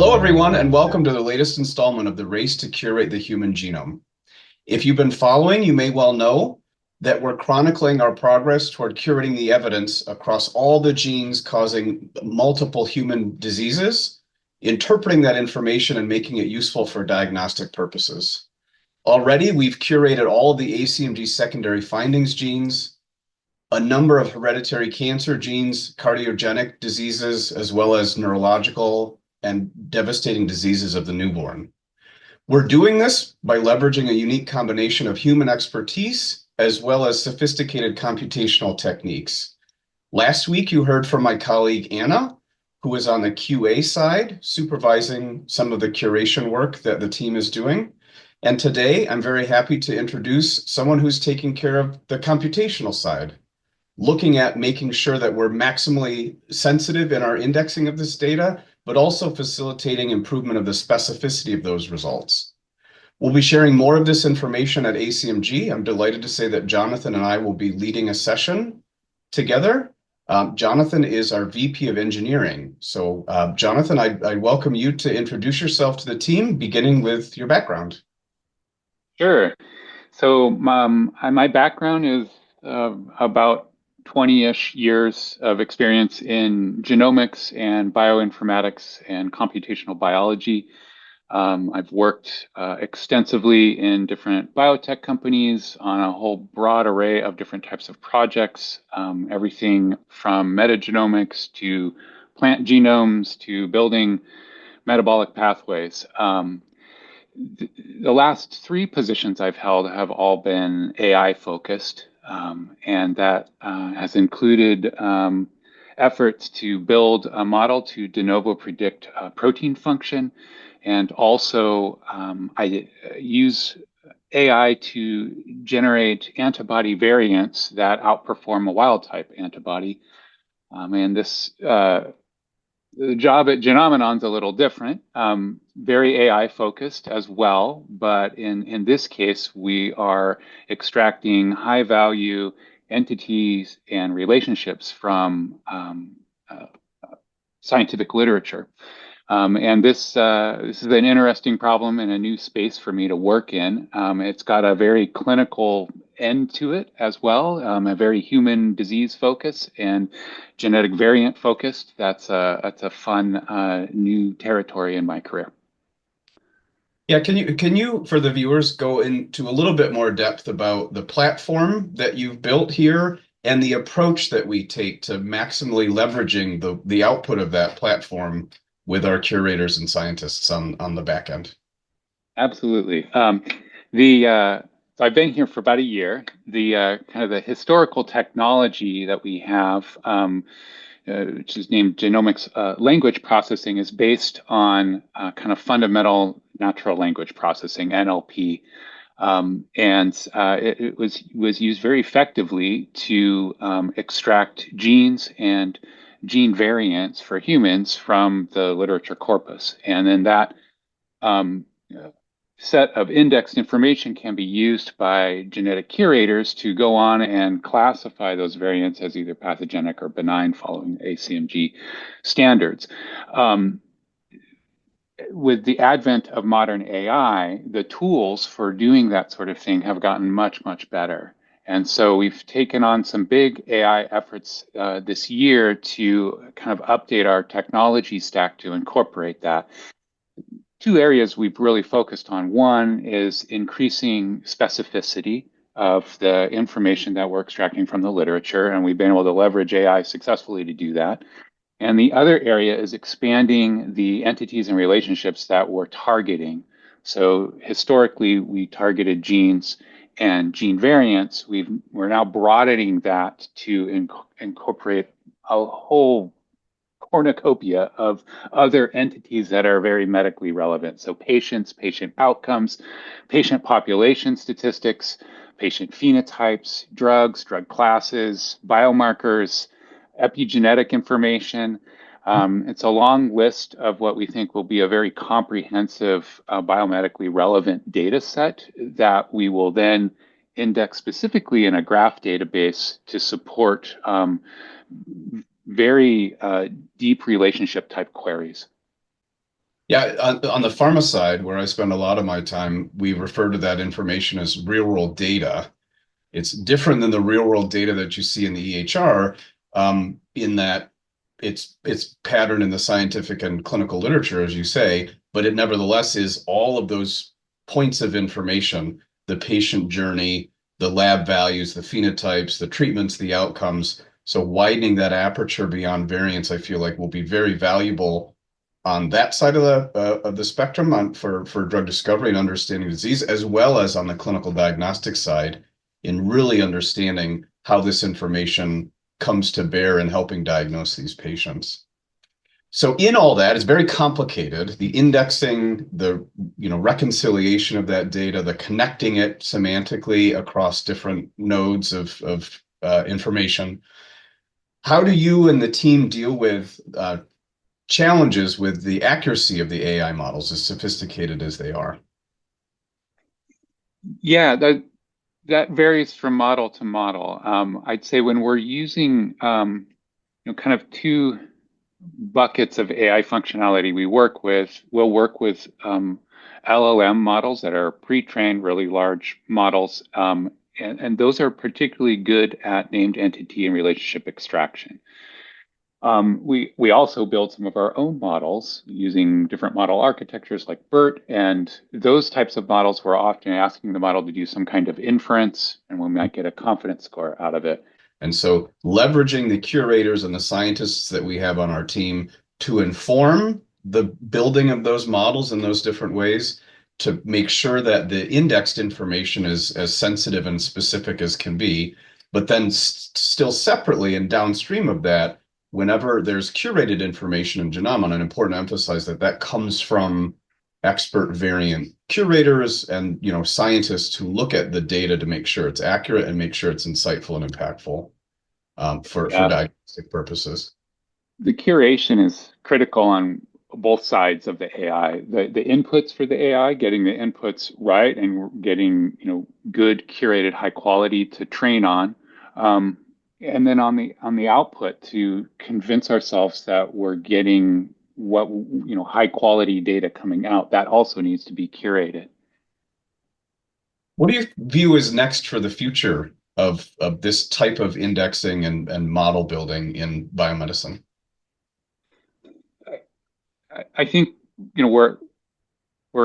Hello, everyone, and welcome to the latest installment of the Race to Curate the Human Genome. If you've been following, you may well know that we're chronicling our progress toward curating the evidence across all the genes causing multiple human diseases, interpreting that information and making it useful for diagnostic purposes. Already, we've curated all of the ACMG secondary findings genes, a number of hereditary cancer genes, cardiogenic diseases, as well as neurological and devastating diseases of the newborn. We're doing this by leveraging a unique combination of human expertise as well as sophisticated computational techniques. Last week, you heard from my colleague Anna, who is on the QA side, supervising some of the curation work that the team is doing. And today, I'm very happy to introduce someone who's taking care of the computational side, looking at making sure that we're maximally sensitive in our indexing of this data, but also facilitating improvement of the specificity of those results. We'll be sharing more of this information at ACMG. I'm delighted to say that Jonathan and I will be leading a session together. Jonathan is our VP of Engineering. So Jonathan, I welcome you to introduce yourself to the team, beginning with your background. Sure. So my background is about 20-ish years of experience in genomics and bioinformatics and computational biology. I've worked extensively in different biotech companies on a whole broad array of different types of projects, everything from metagenomics to plant genomes to building metabolic pathways. The last three positions I've held have all been AI focused, and that has included efforts to build a model to de novo predict protein function. And also, I use AI to generate antibody variants that outperform a wild type antibody. And this the job at Genomenon's a little different, very AI focused as well, but in this case, we are extracting high value entities and relationships from scientific literature. And this is an interesting problem and a new space for me to work in. It's got a very clinical end to it as well, a very human disease focus and genetic variant focused. That's a fun new territory in my career. Yeah, can you, for the viewers, go into a little bit more depth about the platform that you've built here and the approach that we take to maximally leveraging the output of that platform with our curators and scientists on the back end? Absolutely. So I've been here for about a year. The kind of the historical technology that we have, which is named Genomics language processing, is based on kind of fundamental natural language processing (NLP), and it was used very effectively to extract genes and gene variants for humans from the literature corpus, and then that set of indexed information can be used by genetic curators to go on and classify those variants as either pathogenic or benign following ACMG standards. With the advent of modern AI, the tools for doing that sort of thing have gotten much, much better. And so we've taken on some big AI efforts this year to kind of update our technology stack to incorporate that. Two areas we've really focused on. One is increasing specificity of the information that we're extracting from the literature, and we've been able to leverage AI successfully to do that. And the other area is expanding the entities and relationships that we're targeting. So historically, we targeted genes and gene variants. We're now broadening that to incorporate a whole cornucopia of other entities that are very medically relevant. So patients, patient outcomes, patient population statistics, patient phenotypes, drugs, drug classes, biomarkers, epigenetic information. It's a long list of what we think will be a very comprehensive biomedically relevant data set that we will then index specifically in a graph database to support very deep relationship type queries. Yeah, on the pharma side, where I spend a lot of my time, we refer to that information as real world data. It's different than the real world data that you see in the EHR, in that it's patterned in the scientific and clinical literature, as you say, but it nevertheless is all of those points of information, the patient journey, the lab values, the phenotypes, the treatments, the outcomes. So widening that aperture beyond variance, I feel like will be very valuable on that side of the spectrum for drug discovery and understanding disease, as well as on the clinical diagnostic side in really understanding how this information comes to bear in helping diagnose these patients. So in all that, it's very complicated. The indexing, the reconciliation of that data, the connecting it semantically across different nodes of information. How do you and the team deal with challenges with the accuracy of the AI models, as sophisticated as they are? Yeah, that varies from model to model. I'd say when we're using kind of two buckets of AI functionality we'll work with LLM models that are pre-trained, really large models, and those are particularly good at named entity and relationship extraction. We also build some of our own models using different model architectures like BERT, and those types of models, we're often asking the model to do some kind of inference, and we might get a confidence score out of it. And so leveraging the curators and the scientists that we have on our team to inform the building of those models in those different ways to make sure that the indexed information is as sensitive and specific as can be, but then still separately and downstream of that, whenever there's curated information in Genomenon, and important to emphasize that that comes from expert variant curators and scientists who look at the data to make sure it's accurate and make sure it's insightful and impactful for diagnostic purposes. The curation is critical on both sides of the AI. The inputs for the AI, getting the inputs right and getting good curated high quality to train on. And then on the output to convince ourselves that we're getting what high quality data coming out, that also needs to be curated. What do you view as next for the future of this type of indexing and model building in biomedicine? I think we're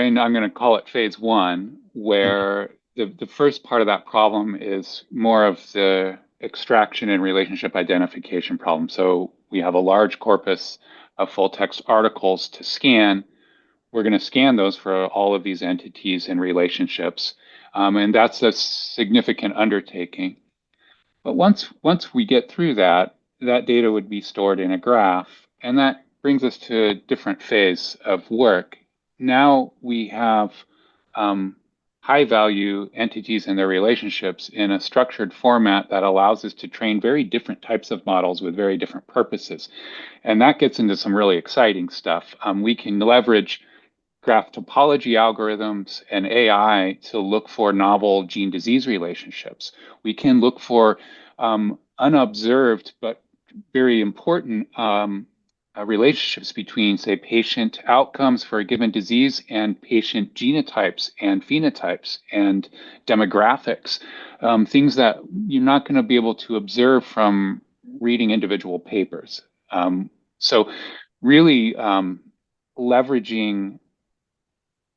in, I'm going to call it phase one, where the first part of that problem is more of the extraction and relationship identification problem. So we have a large corpus of full text articles to scan. We're going to scan those for all of these entities and relationships. And that's a significant undertaking. But once we get through that, that data would be stored in a graph, and that brings us to a different phase of work. Now we have high value entities and their relationships in a structured format that allows us to train very different types of models with very different purposes. And that gets into some really exciting stuff. We can leverage graph topology algorithms and AI to look for novel gene disease relationships. We can look for unobserved but very important relationships between, say, patient outcomes for a given disease and patient genotypes and phenotypes and demographics, things that you're not going to be able to observe from reading individual papers. So really leveraging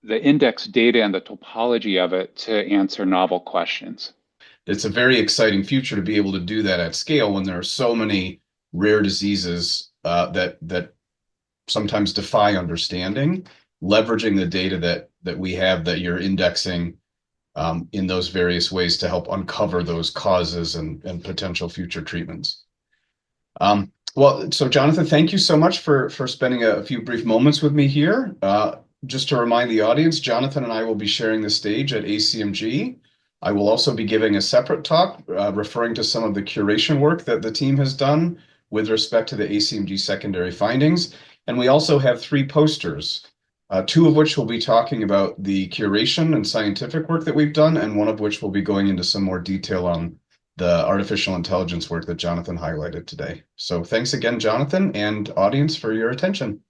the index data and the topology of it to answer novel questions. It's a very exciting future to be able to do that at scale when there are so many rare diseases that sometimes defy understanding, leveraging the data that we have that you're indexing in those various ways to help uncover those causes and potential future treatments. Well, so Jonathan, thank you so much for spending a few brief moments with me here. Just to remind the audience, Jonathan and I will be sharing the stage at ACMG. I will also be giving a separate talk referring to some of the curation work that the team has done with respect to the ACMG secondary findings. And we also have 3 posters, 2 of which will be talking about the curation and scientific work that we've done, and one of which will be going into some more detail on the artificial intelligence work that Jonathan highlighted today. So thanks again, Jonathan, and audience, for your attention.